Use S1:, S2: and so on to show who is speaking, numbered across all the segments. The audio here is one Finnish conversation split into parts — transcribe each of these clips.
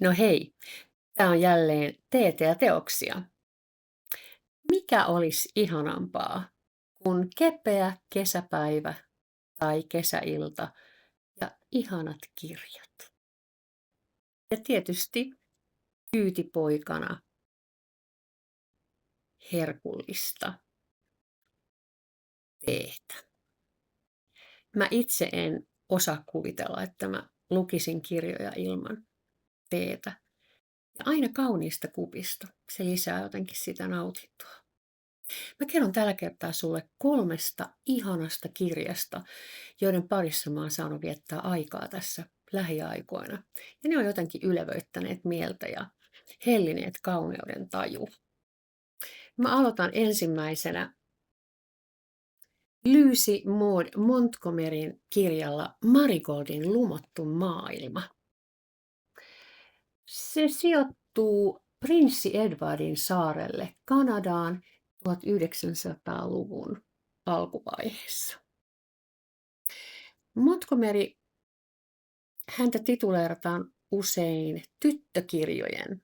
S1: No hei, tämä on jälleen teetä ja teoksia. Mikä olisi ihanampaa kuin kepeä kesäpäivä tai kesäilta ja ihanat kirjat? Ja tietysti kyytipoikana herkullista teetä. Mä itse en osaa kuvitella, että mä lukisin kirjoja ilman teetä. Ja aina kauniista kupista. Se lisää jotenkin sitä nautintoa. Mä kerron tällä kertaa sulle 3 ihanasta kirjasta, joiden parissa mä oon saanut viettää aikaa tässä lähiaikoina. Ja ne on jotenkin ylevöittäneet mieltä ja hellineet kauneuden taju. Mä aloitan ensimmäisenä Lucy Maud Montgomeryn kirjalla Marigoldin lumottu maailma. Se sijoittuu prinssi Edwardin saarelle Kanadaan 1900-luvun alkuvaiheessa. Montgomery, häntä tituleerataan usein tyttökirjojen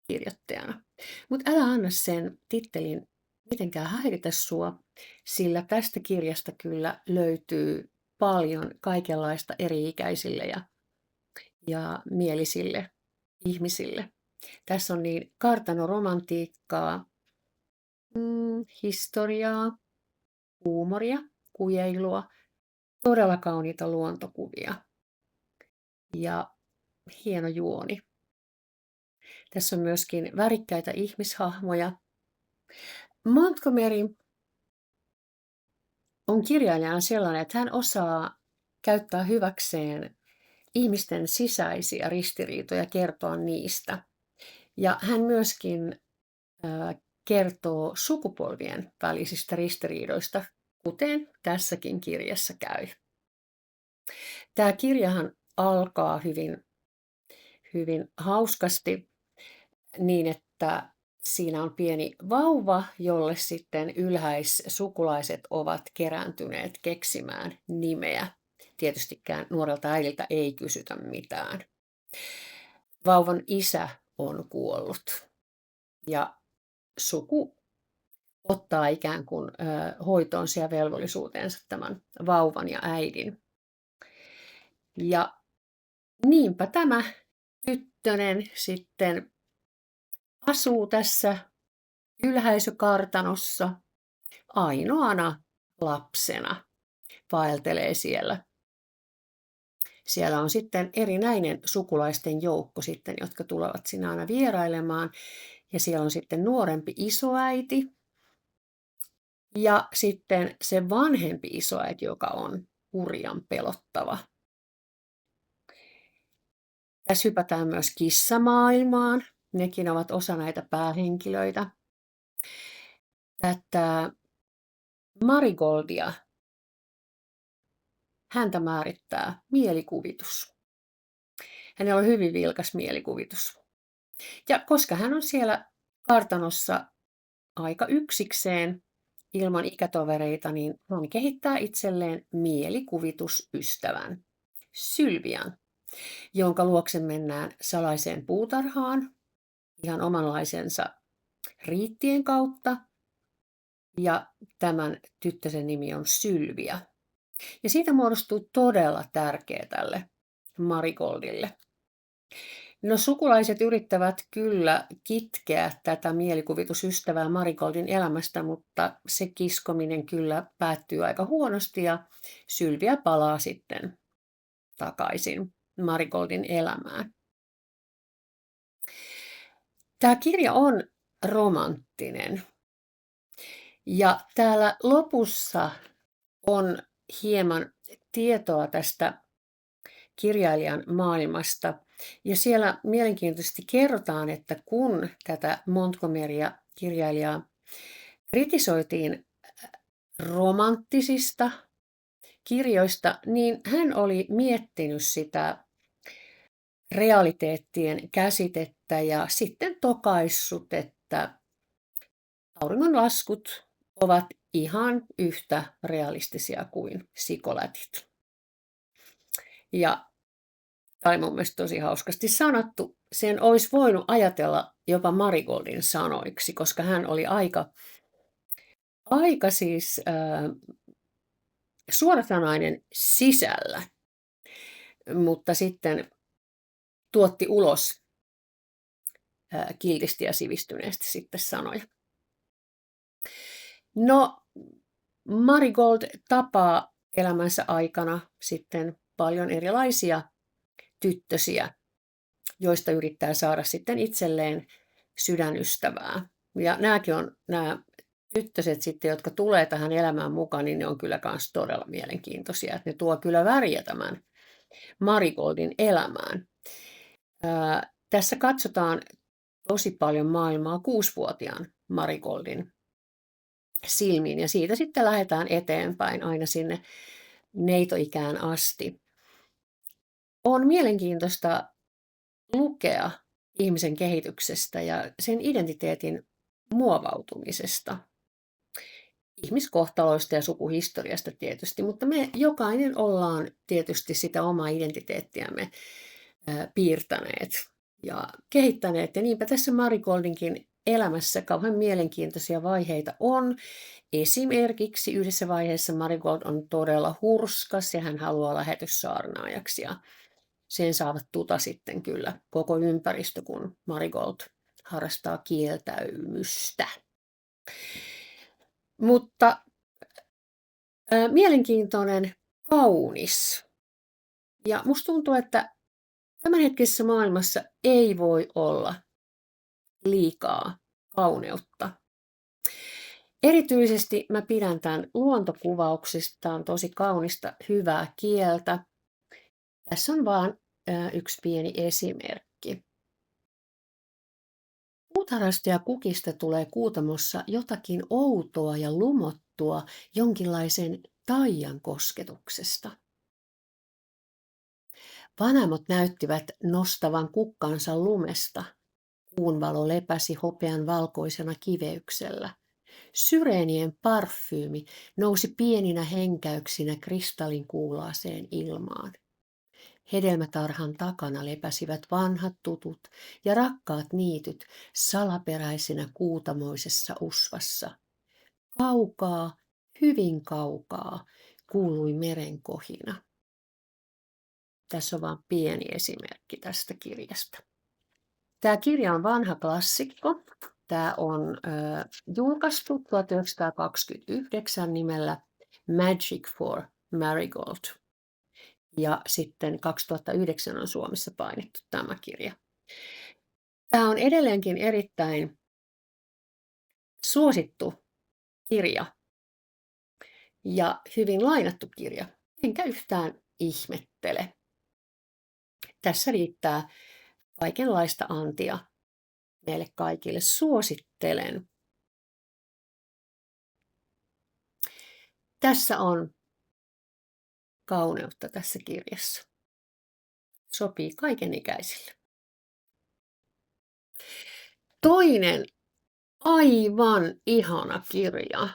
S1: kirjoittajana, mutta älä anna sen tittelin mitenkään häiritä sua, sillä tästä kirjasta kyllä löytyy paljon kaikenlaista eri-ikäisille ja mielisille ihmisille. Tässä on niin kartanoromantiikkaa, historiaa, huumoria, kujeilua, todella kauniita luontokuvia ja hieno juoni. Tässä on myöskin värikkäitä ihmishahmoja. Montgomery on kirjailijana sellainen, että hän osaa käyttää hyväkseen ihmisten sisäisiä ristiriitoja, kertoa niistä. Ja hän myöskin kertoo sukupolvien välisistä ristiriidoista, kuten tässäkin kirjassa käy. Tämä kirjahan alkaa hyvin hauskasti niin, että siinä on pieni vauva, jolle sitten ylhäissukulaiset ovat kerääntyneet keksimään nimeä. Tietystikään nuorelta äidiltä ei kysytä mitään. Vauvan isä on kuollut ja suku ottaa ikään kuin hoitoonsa ja velvollisuutensa tämän vauvan ja äidin. Ja niinpä tämä tyttönen sitten asuu tässä ylhäisökartanossa ainoana lapsena, vaeltelee siellä. Siellä on sitten erinäinen sukulaisten joukko sitten, jotka tulevat sinne aina vierailemaan. Ja siellä on sitten nuorempi isoäiti ja sitten se vanhempi isoäiti, joka on hurjan pelottava. Tässä hypätään myös kissamaailmaan. Nekin ovat osa näitä päähenkilöitä. Tätä Marigoldia, häntä määrittää mielikuvitus. Hänellä on hyvin vilkas mielikuvitus. Ja koska hän on siellä kartanossa aika yksikseen ilman ikätovereita, niin hän kehittää itselleen mielikuvitusystävän, Sylvian, jonka luokse mennään salaiseen puutarhaan ihan omanlaisensa riittien kautta. Ja tämän tyttösen nimi on Sylvia. Ja siitä muodostuu todella tärkeä tälle Marigoldille. No sukulaiset yrittävät kyllä kitkeä tätä mielikuvitusystävää Marigoldin elämästä, mutta se kiskominen kyllä päättyy aika huonosti ja Sylvia palaa sitten takaisin Marigoldin elämään. Tämä kirja on romanttinen ja täällä lopussa on hieman tietoa tästä kirjailijan maailmasta. Ja siellä mielenkiintoisesti kerrotaan, että kun tätä Montgomerya kirjailijaa kritisoitiin romanttisista kirjoista, niin hän oli miettinyt sitä realiteettien käsitettä ja sitten tokaissut, että auringonlaskut ovat ihan yhtä realistisia kuin sikolätit. Ja Tai mun mielestä tosi hauskasti sanottu. Sen olisi voinut ajatella jopa Marigoldin sanoiksi, koska hän oli aika siis suorasanainen sisällä, mutta sitten tuotti ulos kiltisti ja sivistyneesti sitten sanoja. No, Marigold tapaa elämänsä aikana sitten paljon erilaisia tyttösiä, joista yrittää saada sitten itselleen sydänystävää. Ja nämä tyttöset sitten, jotka tulee tähän elämään mukaan, niin ne on kyllä myös todella mielenkiintoisia. Että ne tuo kyllä väriä tämän Marigoldin elämään. Tässä katsotaan tosi paljon maailmaa 6-vuotiaan Marigoldin silmiin, ja siitä sitten lähdetään eteenpäin aina sinne neitoikään asti. On mielenkiintoista lukea ihmisen kehityksestä ja sen identiteetin muovautumisesta, ihmiskohtaloista ja sukuhistoriasta tietysti, mutta me jokainen ollaan tietysti sitä omaa identiteettiämme piirtäneet ja kehittäneet, ja niinpä tässä Marigoldinkin elämässä kauhean mielenkiintoisia vaiheita on. Esimerkiksi yhdessä vaiheessa Marigold on todella hurskas ja hän haluaa lähetyssaarnaajaksi, ja sen saavat sitten kyllä koko ympäristö, kun Marigold harrastaa kieltäymystä. Mutta mielenkiintoinen, kaunis. Ja musta tuntuu, että tämänhetkisessä maailmassa ei voi olla liikaa kauneutta. Erityisesti mä pidän tämän luontokuvauksista. Tämä on tosi kaunista, hyvää kieltä. Tässä on vaan yksi pieni esimerkki. Puutarhasta ja kukista tulee Kuutamossa jotakin outoa ja lumottua jonkinlaisen taian kosketuksesta. Vanhemmat näyttivät nostavan kukkansa lumesta. Kuun valo lepäsi hopean valkoisena kiveyksellä. Syreenien parfyymi nousi pieninä henkäyksinä kristallinkuulaaseen ilmaan. Hedelmätarhan takana lepäsivät vanhat tutut ja rakkaat niityt salaperäisenä kuutamoisessa usvassa. Kaukaa, hyvin kaukaa, kuului meren kohina. Tässä on vain pieni esimerkki tästä kirjasta. Tämä kirja on vanha klassikko. Tämä on julkaistu 1929 nimellä Magic for Marigold. Ja sitten 2009 on Suomessa painettu tämä kirja. Tämä on edelleenkin erittäin suosittu kirja ja hyvin lainattu kirja, enkä yhtään ihmettele. Tässä riittää kaikenlaista antia meille kaikille. Suosittelen. Tässä on kauneutta tässä kirjassa. Sopii kaikenikäisille. Toinen aivan ihana kirja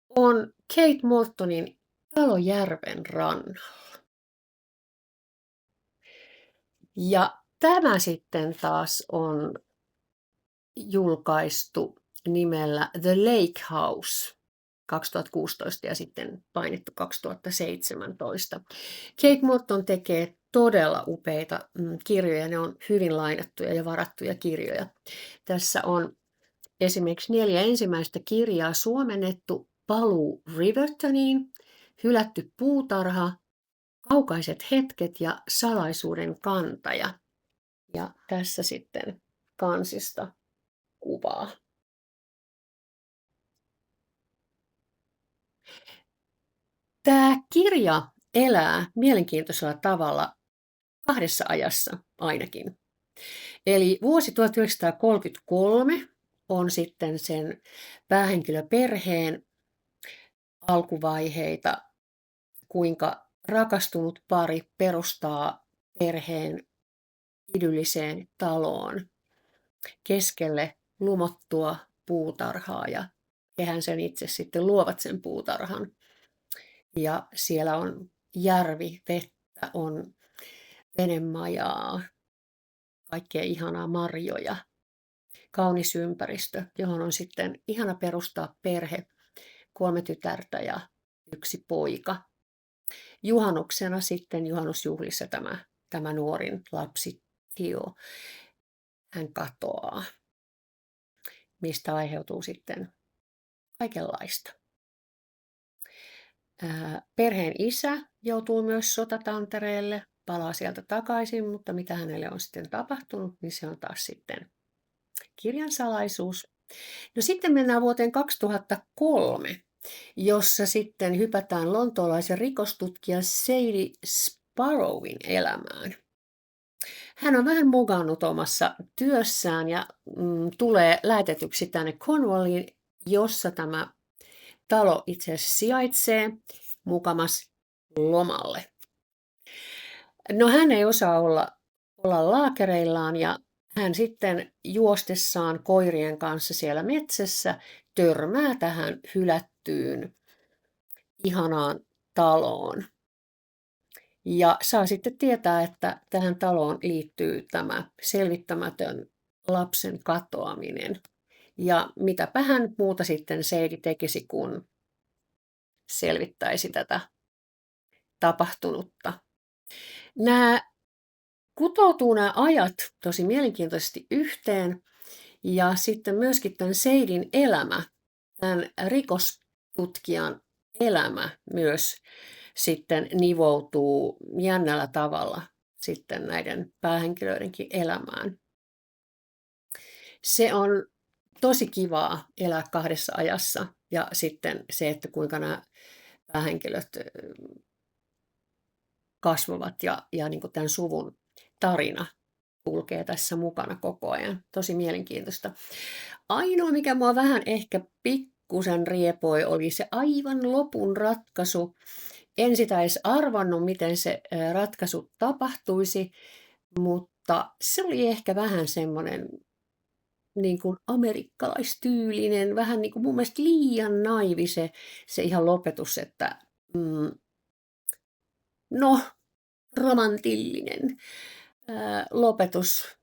S1: on Kate Mortonin Talo järven rannalla. Ja tämä sitten taas on julkaistu nimellä The Lake House 2016 ja sitten painettu 2017. Kate Morton tekee todella upeita kirjoja. Ne on hyvin lainattuja ja varattuja kirjoja. Tässä on esimerkiksi 4 ensimmäistä kirjaa suomennettu: Paluu Rivertoniin, Hylätty puutarha, Kaukaiset hetket ja Salaisuuden kantaja. Ja tässä sitten kansista kuvaa. Tämä kirja elää mielenkiintoisella tavalla 2 ajassa ainakin. Eli vuosi 1933 on sitten sen päähenkilöperheen alkuvaiheita, kuinka rakastunut pari perustaa perheen idylliseen taloon keskelle lumottua puutarhaa, ja hehän sen itse sitten luovat sen puutarhan. Ja siellä on järvi, vettä, on venemajaa, kaikkea ihanaa marjoja, kaunis ympäristö, johon on sitten ihana perustaa perhe, 3 tytärtä ja 1 poika. Juhannuksena sitten juhannusjuhlissa tämä nuorin lapsi Theo, hän katoaa, mistä aiheutuu sitten kaikenlaista. Perheen isä joutuu myös sotatantereelle, palaa sieltä takaisin, mutta mitä hänelle on sitten tapahtunut, niin se on taas sitten kirjan salaisuus. No sitten mennään vuoteen 2003, jossa sitten hypätään lontoolaisen rikostutkija Sadie Sparrowin elämään. Hän on vähän mugannut omassa työssään ja tulee lähetetyksi tänne Cornwalliin, jossa tämä talo itse asiassa sijaitsee mukamas lomalle. No hän ei osaa olla laakereillaan ja hän sitten juostessaan koirien kanssa siellä metsässä törmää tähän hylättyyn ihanaan taloon. Ja saa sitten tietää, että tähän taloon liittyy tämä selvittämätön lapsen katoaminen. Ja mitäpä hän muuta sitten Sadie tekisi, kun selvittäisi tätä tapahtunutta. Nämä kutoutuu nämä ajat tosi mielenkiintoisesti yhteen. Ja sitten myöskin tämän Sadien elämä, tämän rikostutkijan elämä myös sitten nivoutuu jännällä tavalla sitten näiden päähenkilöidenkin elämään. Se on tosi kivaa elää 2 ajassa ja sitten se, että kuinka nämä päähenkilöt kasvavat ja niin kuin tämän suvun tarina kulkee tässä mukana koko ajan. Tosi mielenkiintoista. Ainoa, mikä mua vähän ehkä pikkusen riepoi, oli se aivan lopun ratkaisu. En sitä edes arvannut, miten se ratkaisu tapahtuisi, mutta se oli ehkä vähän semmoinen niin kuin amerikkalaistyylinen, vähän niin kuin mun mielestä liian naivi se ihan lopetus, että romantillinen lopetus.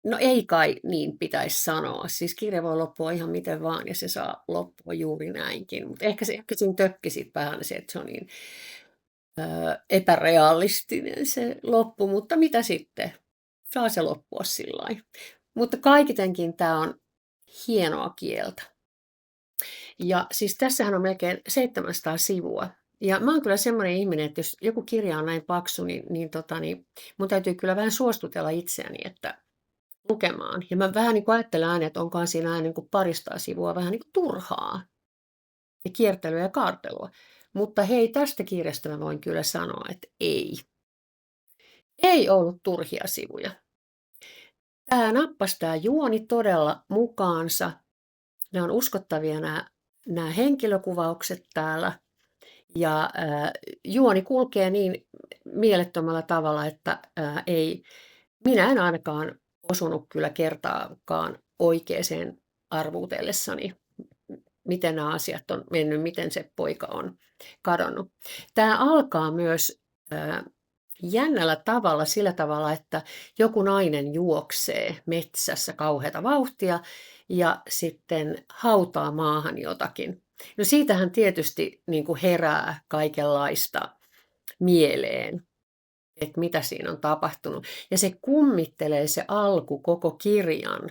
S1: No ei kai niin pitäisi sanoa. Siis kirja voi loppua ihan miten vaan ja se saa loppua juuri näinkin. Mutta ehkä siinä tökki sit vähän se, että se on niin epärealistinen se loppu. Mutta mitä sitten? Saa se loppua sillä lailla. Mutta kaikitenkin tämä on hienoa kieltä. Ja siis tässähän on melkein 700 sivua. Ja mä oon kyllä semmoinen ihminen, että jos joku kirja on näin paksu, niin mun täytyy kyllä vähän suostutella itseäni, että lukemaan. Ja mä vähän niin kuin ajattelen aina, että onkohan siinä aina niin kuin 200 sivua vähän niin kuin turhaa. Ja kiertelyä ja kaartelua. Mutta hei, tästä kirjasta mä voin kyllä sanoa, että ei. Ei ollut turhia sivuja. Tämä nappasi tämä juoni todella mukaansa. Nämä on uskottavia nämä henkilökuvaukset täällä. Ja juoni kulkee niin mielettömällä tavalla, että minä en ainakaan osunut kyllä kertaakaan oikeaan arvuutellessani, miten nämä asiat on mennyt, miten se poika on kadonnut. Tämä alkaa myös jännällä tavalla sillä tavalla, että joku nainen juoksee metsässä kauheata vauhtia ja sitten hautaa maahan jotakin. No siitähän tietysti niin kuin herää kaikenlaista mieleen, että mitä siinä on tapahtunut. Ja se kummittelee se alku koko kirjan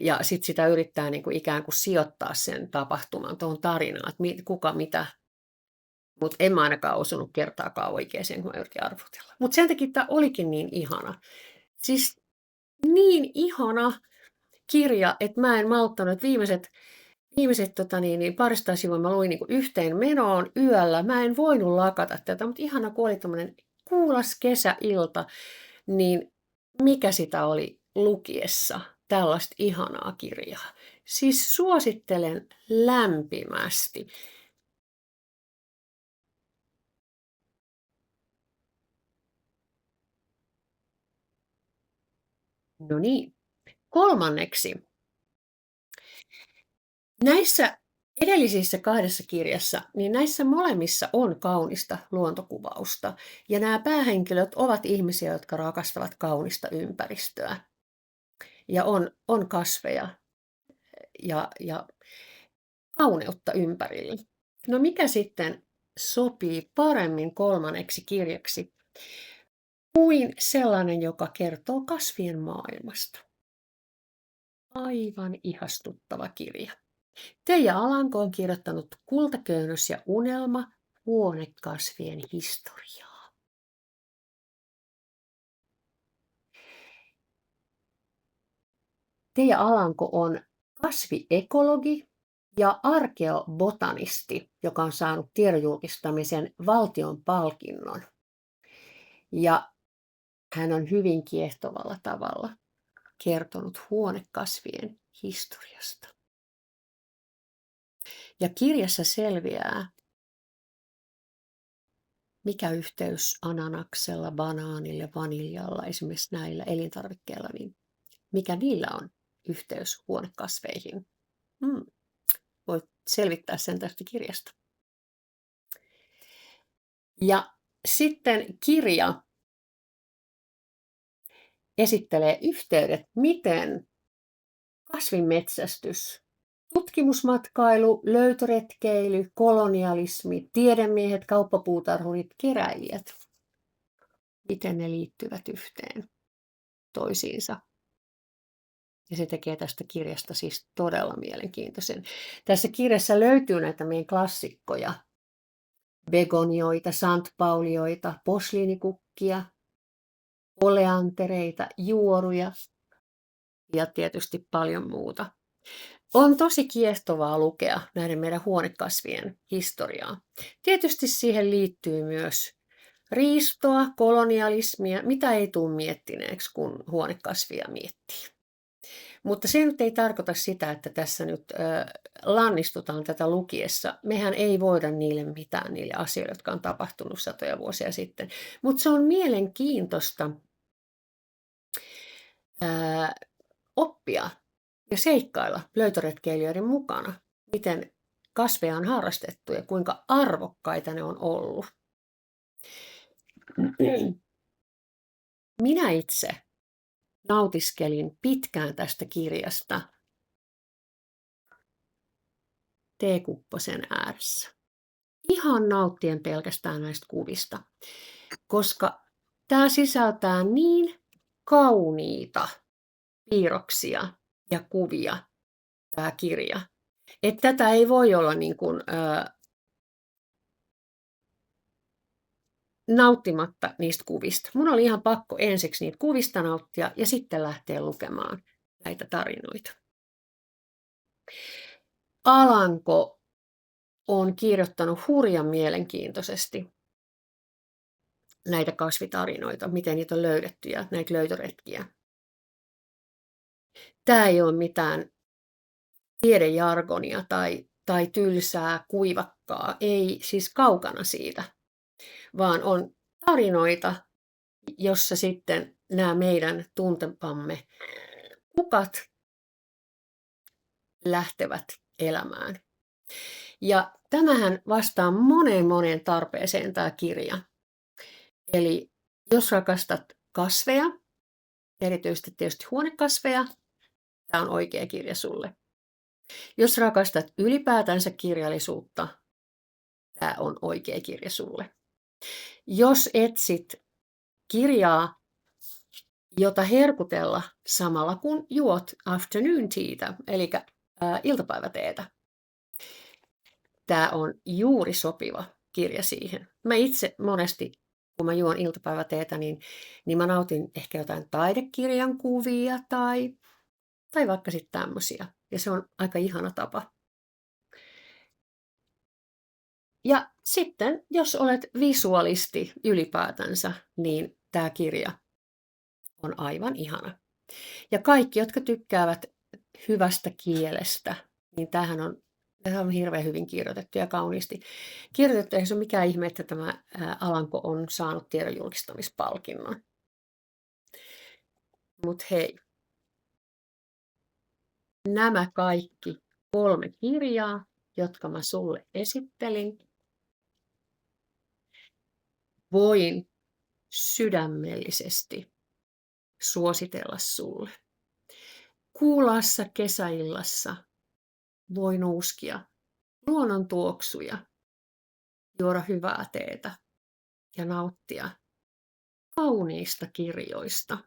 S1: ja sitten sitä yrittää niin kuin ikään kuin sijoittaa sen tapahtuman tuohon tarinaan, että kuka mitä. Mutta en mä ainakaan osunut kertaakaan oikeaan, kun mä yritin arvotella. Mutta sen takia tämä olikin niin ihana. Siis niin ihana kirja, että mä en malttanut, että viimeiset 200 sivua mä luin niin yhteen menoon yöllä. Mä en voinut lakata tätä, mutta ihana kun oli tämmöinen kuulas kesäilta, niin mikä sitä oli lukiessa tällaista ihanaa kirjaa. Siis suosittelen lämpimästi. No niin, kolmanneksi. Näissä Edellisissä 2 kirjassa, niin näissä molemmissa on kaunista luontokuvausta. Ja nämä päähenkilöt ovat ihmisiä, jotka rakastavat kaunista ympäristöä. Ja on kasveja ja kauneutta ympärillä. No mikä sitten sopii paremmin 3. kirjaksi kuin sellainen, joka kertoo kasvien maailmasta? Aivan ihastuttava kirja. Teija Alanko on kirjoittanut Kultaköynnös ja unelma, huonekasvien historiaa. Teija Alanko on kasviekologi ja arkeobotanisti, joka on saanut tiedonjulkistamisen valtion palkinnon. Ja hän on hyvin kiehtovalla tavalla kertonut huonekasvien historiasta. Ja kirjassa selviää, mikä yhteys ananaksella, banaanilla, vaniljalla, esimerkiksi näillä elintarvikkeilla, niin mikä niillä on yhteys huonekasveihin. Voit selvittää sen tästä kirjasta. Ja sitten kirja esittelee yhteydet, miten kasvinmetsästys, tutkimusmatkailu, löytöretkeily, kolonialismi, tiedemiehet, kauppapuutarhurit, keräilijät, miten ne liittyvät yhteen toisiinsa. Ja se tekee tästä kirjasta siis todella mielenkiintoisen. Tässä kirjassa löytyy näitä meidän klassikkoja. Begonioita, santpaulioita, posliinikukkia, oleantereita, juoruja ja tietysti paljon muuta. On tosi kiehtovaa lukea näiden meidän huonekasvien historiaa. Tietysti siihen liittyy myös riistoa, kolonialismia, mitä ei tule miettineeksi, kun huonekasvia miettii. Mutta se nyt ei tarkoita sitä, että tässä nyt lannistutaan tätä lukiessa. Mehän ei voida niille mitään, niille asioille, jotka on tapahtunut satoja vuosia sitten. Mutta se on mielenkiintoista oppia ja seikkailla löytöretkeilijöiden mukana, miten kasveja on harrastettu ja kuinka arvokkaita ne on ollut. Minä itse nautiskelin pitkään tästä kirjasta teekupposen ääressä. Ihan nauttien pelkästään näistä kuvista, koska tämä sisältää niin kauniita piirroksia ja kuvia, tämä kirja, että tätä ei voi olla niin kuin, nauttimatta niistä kuvista. Mun oli ihan pakko ensiksi niitä kuvista nauttia ja sitten lähteä lukemaan näitä tarinoita. Alanko on kirjoittanut hurjan mielenkiintoisesti näitä kasvitarinoita, miten niitä on löydetty ja näitä löytöretkiä. Tämä ei ole mitään tiedejargonia tai tylsää kuivakkaa, ei siis kaukana siitä, vaan on tarinoita, jossa sitten nämä meidän tuntepamme kukat lähtevät elämään. Ja tämähän vastaa moneen tarpeeseen tämä kirja. Eli jos rakastat kasveja, erityisesti tietysti huonekasveja, tämä on oikea kirja sulle. Jos rakastat ylipäätänsä kirjallisuutta, tämä on oikea kirja sulle. Jos etsit kirjaa, jota herkutella samalla kun juot afternoon teatä, eli iltapäiväteetä, tämä on juuri sopiva kirja siihen. Mä itse monesti, kun mä juon iltapäiväteetä, niin mä nautin ehkä jotain taidekirjan kuvia tai vaikka sitten tämmöisiä. Ja se on aika ihana tapa. Ja sitten, jos olet visualisti ylipäätänsä, niin tämä kirja on aivan ihana. Ja kaikki, jotka tykkäävät hyvästä kielestä, niin tämähän on hirveän hyvin kirjoitettu ja kauniisti kirjoitettu. Ei se ole mikään ihme, että tämä Alanko on saanut tiedonjulkistamispalkinnon. Mutta hei, nämä kaikki 3 kirjaa jotka mä sulle esittelin, voin sydämellisesti suositella sulle. Kuulaassa kesäillassa voi nuuskia luonnon tuoksuja, juoda hyvää teetä ja nauttia kauniista kirjoista.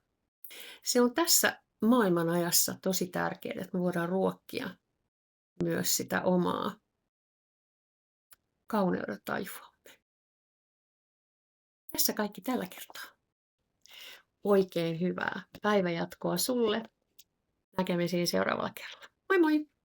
S1: Se on tässä maailmanajassa tosi tärkeää, että me voidaan ruokkia myös sitä omaa kauneuden tajua. Tässä kaikki tällä kertaa. Oikein hyvää päivänjatkoa sulle. Näkemisiin seuraavalla kerralla. Moi moi!